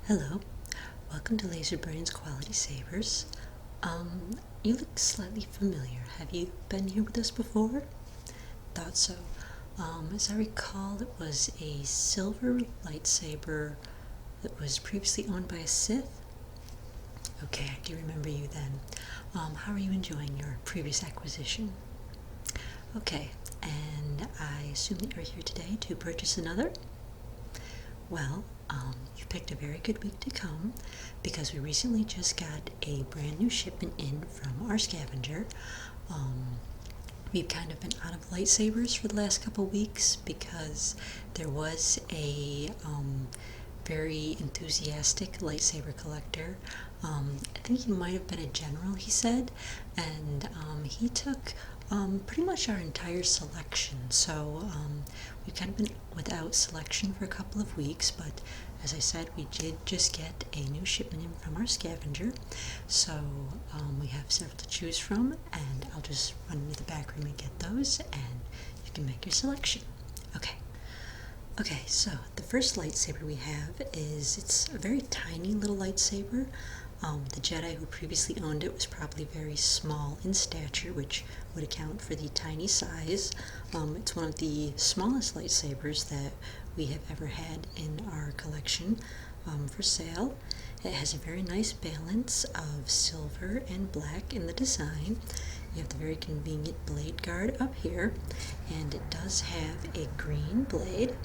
Hello, welcome to Laser Brain's Quality Savers. You look slightly familiar. Have you been here with us before? Thought so. As I recall, it was a silver lightsaber that was previously owned by a Sith. Okay, I do remember you then. How are you enjoying your previous acquisition? Okay, and I assume that you're here today to purchase another? Well, you picked a very good week to come because we recently just got a brand new shipment in from our scavenger. We've kind of been out of lightsabers for the last couple weeks because there was a very enthusiastic lightsaber collector. I think he might have been a general, he said, and he took pretty much our entire selection. So we've kind of been without selection for a couple of weeks, but as I said, we did just get a new shipment in from our scavenger. So we have several to choose from, and I'll just run into the back room and get those, and you can make your selection. Okay, so the first lightsaber we have it's a very tiny little lightsaber. The Jedi who previously owned it was probably very small in stature, which would account for the tiny size. It's one of the smallest lightsabers that we have ever had in our collection for sale. It has a very nice balance of silver and black in the design. You have the very convenient blade guard up here, and it does have a green blade.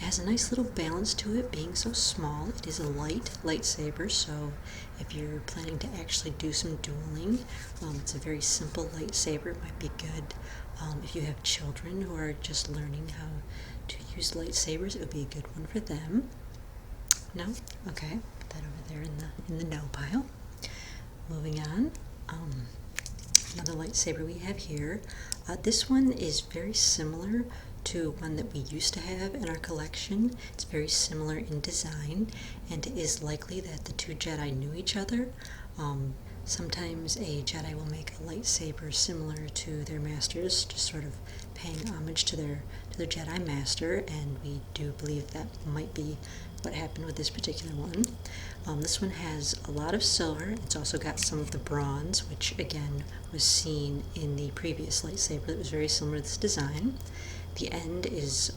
It has a nice little balance to it, being so small. It is a light lightsaber, so if you're planning to actually do some dueling, it's a very simple lightsaber. It might be good if you have children who are just learning how to use lightsabers. It would be a good one for them. No? Okay, put that over there in the no pile. Moving on. Another lightsaber we have here. This one is very similar to one that we used to have in our collection. It's very similar in design, and it is likely that the two Jedi knew each other. Sometimes a Jedi will make a lightsaber similar to their masters, just sort of paying homage to their Jedi master, and we do believe that might be what happened with this particular one. This one has a lot of silver. It's also got some of the bronze, which again was seen in the previous lightsaber that was very similar to this design. The end is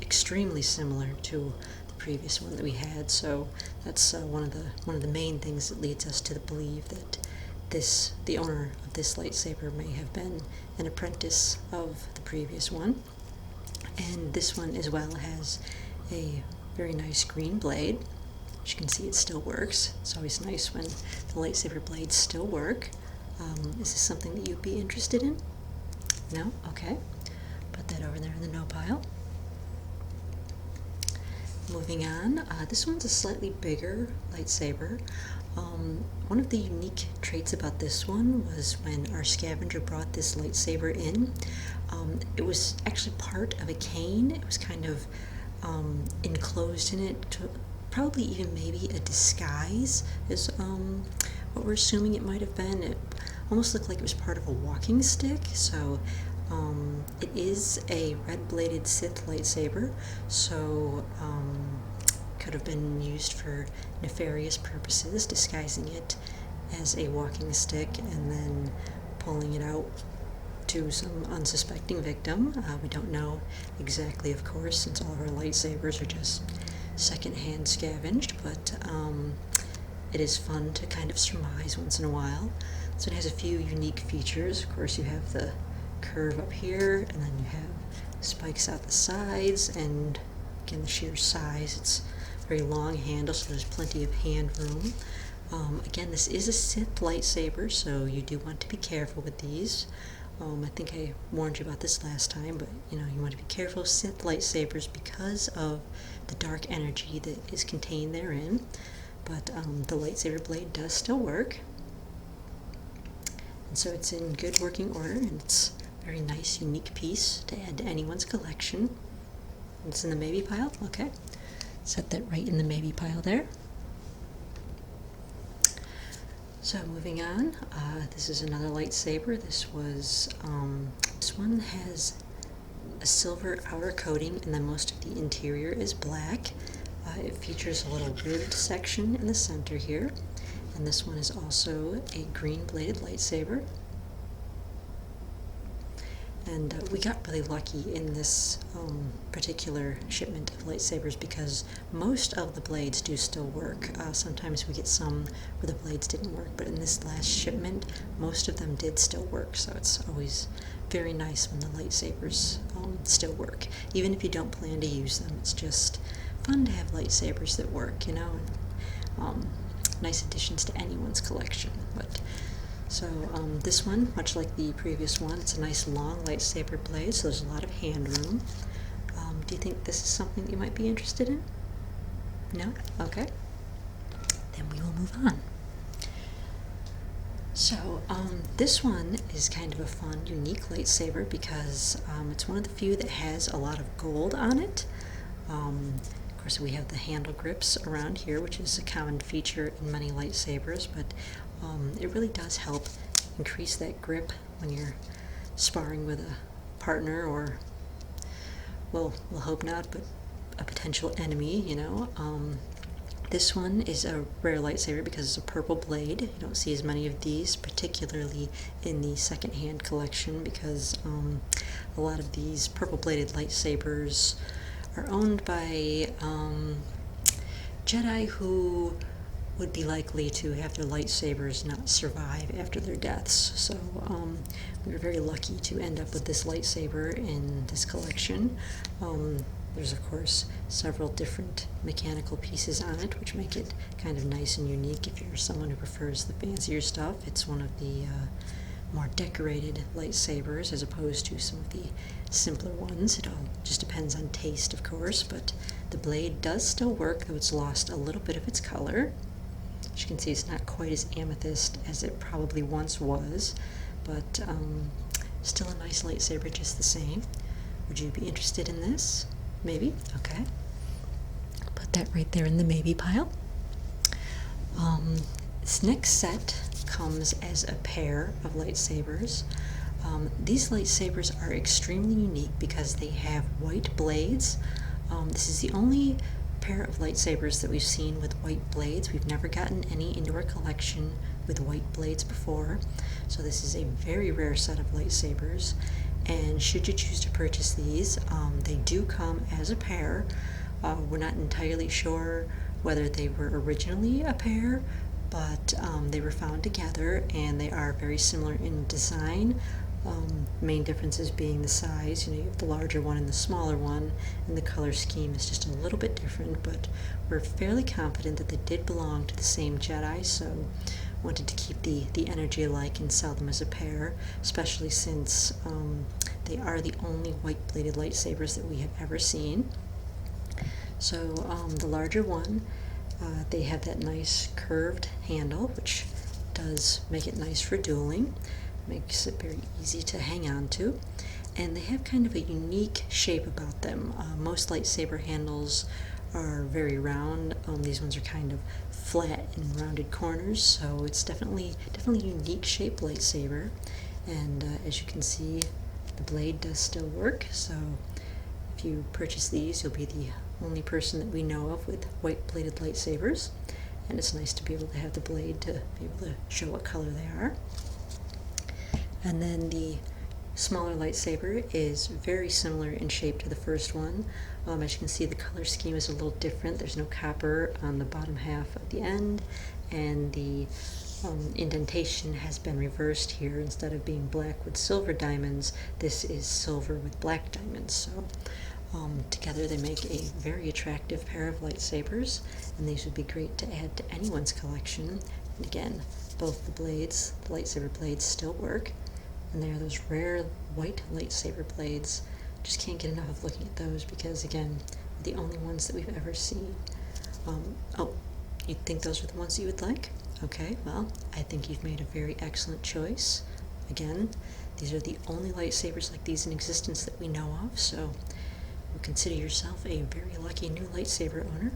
extremely similar to the previous one that we had, so that's one of the main things that leads us to believe that the owner of this lightsaber may have been an apprentice of the previous one. And this one as well has a very nice green blade. As you can see, it still works. It's always nice when the lightsaber blades still work. Is this something that you'd be interested in? No? Okay. Put that over there in the no pile. Moving on, this one's a slightly bigger lightsaber. One of the unique traits about this one was when our scavenger brought this lightsaber in, it was actually part of a cane. It was kind of enclosed in it, probably even maybe a disguise is what we're assuming it might have been. It almost looked like it was part of a walking stick, so it is a red-bladed Sith lightsaber, so could have been used for nefarious purposes, disguising it as a walking stick and then pulling it out to some unsuspecting victim. We don't know exactly, of course, since all of our lightsabers are just second-hand scavenged, but it is fun to kind of surmise once in a while. So it has a few unique features. Of course, you have the curve up here, and then you have spikes out the sides, and again, the sheer size. It's a very long handle, so there's plenty of hand room. Again, this is a Sith lightsaber, so you do want to be careful with these. I think I warned you about this last time, but you want to be careful of Sith lightsabers because of the dark energy that is contained therein. But the lightsaber blade does still work, and so it's in good working order, and it's a very nice, unique piece to add to anyone's collection. It's in the maybe pile. Okay, set that right in the maybe pile there. So moving on, this is another lightsaber. This one has a silver outer coating, and then most of the interior is black. It features a little ribbed section in the center here, and this one is also a green bladed lightsaber. And we got really lucky in this particular shipment of lightsabers because most of the blades do still work. Sometimes we get some where the blades didn't work, but in this last shipment, most of them did still work. So it's always very nice when the lightsabers still work. Even if you don't plan to use them, it's just fun to have lightsabers that work, you know. Nice additions to anyone's collection. So this one, much like the previous one, it's a nice long lightsaber blade, so there's a lot of hand room. Do you think this is something that you might be interested in? No? Okay. Then we will move on. So this one is kind of a fun, unique lightsaber because it's one of the few that has a lot of gold on it. Of course, we have the handle grips around here, which is a common feature in many lightsabers, but it really does help increase that grip when you're sparring with a partner or, well, we'll hope not, but a potential enemy, you know. This one is a rare lightsaber because it's a purple blade. You don't see as many of these, particularly in the second-hand collection, because a lot of these purple-bladed lightsabers are owned by Jedi who would be likely to have their lightsabers not survive after their deaths. So we were very lucky to end up with this lightsaber in this collection. There's of course several different mechanical pieces on it, which make it kind of nice and unique if you're someone who prefers the fancier stuff. It's one of the more decorated lightsabers as opposed to some of the simpler ones. It all just depends on taste, of course, but the blade does still work, though it's lost a little bit of its color. As you can see, it's not quite as amethyst as it probably once was, but still a nice lightsaber just the same. Would you be interested in this? Maybe? Okay. Put that right there in the maybe pile. This next set comes as a pair of lightsabers. These lightsabers are extremely unique because they have white blades. This is the only pair of lightsabers that we've seen with white blades. We've never gotten any into our collection with white blades before, so this is a very rare set of lightsabers. And should you choose to purchase these, they do come as a pair. We're not entirely sure whether they were originally a pair, but they were found together, and they are very similar in design. Main differences being the size. You know, you have the larger one and the smaller one, and the color scheme is just a little bit different, but we're fairly confident that they did belong to the same Jedi, so wanted to keep the energy alike and sell them as a pair, especially since they are the only white-bladed lightsabers that we have ever seen. So the larger one, they have that nice curved handle, which does make it nice for dueling. Makes it very easy to hang on to, and they have kind of a unique shape about them. Most lightsaber handles are very round. These ones are kind of flat and rounded corners, so it's definitely a unique shaped lightsaber. And as you can see, the blade does still work, so if you purchase these, you'll be the only person that we know of with white bladed lightsabers, and it's nice to be able to have the blade to be able to show what color they are. And then the smaller lightsaber is very similar in shape to the first one. As you can see, the color scheme is a little different. There's no copper on the bottom half of the end, and the indentation has been reversed here. Instead of being black with silver diamonds, this is silver with black diamonds. So together they make a very attractive pair of lightsabers, and these would be great to add to anyone's collection. And again, both the blades, the lightsaber blades, still work. And they are those rare white lightsaber blades. Just can't get enough of looking at those because, again, they're the only ones that we've ever seen. Oh, you think those are the ones that you would like? Okay, well, I think you've made a very excellent choice. Again, these are the only lightsabers like these in existence that we know of, so you consider yourself a very lucky new lightsaber owner.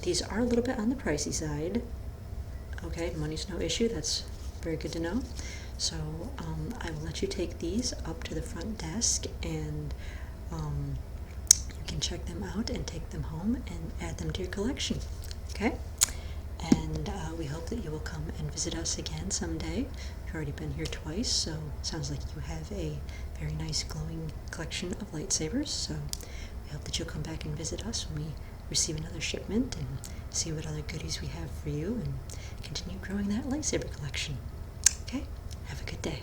These are a little bit on the pricey side. Okay, money's no issue. That's very good to know. So I will let you take these up to the front desk, and you can check them out and take them home and add them to your collection. Okay? And we hope that you will come and visit us again someday. You've already been here twice, so it sounds like you have a very nice glowing collection of lightsabers. So we hope that you'll come back and visit us when we receive another shipment and see what other goodies we have for you and continue growing that lightsaber collection. Okay? Have a good day.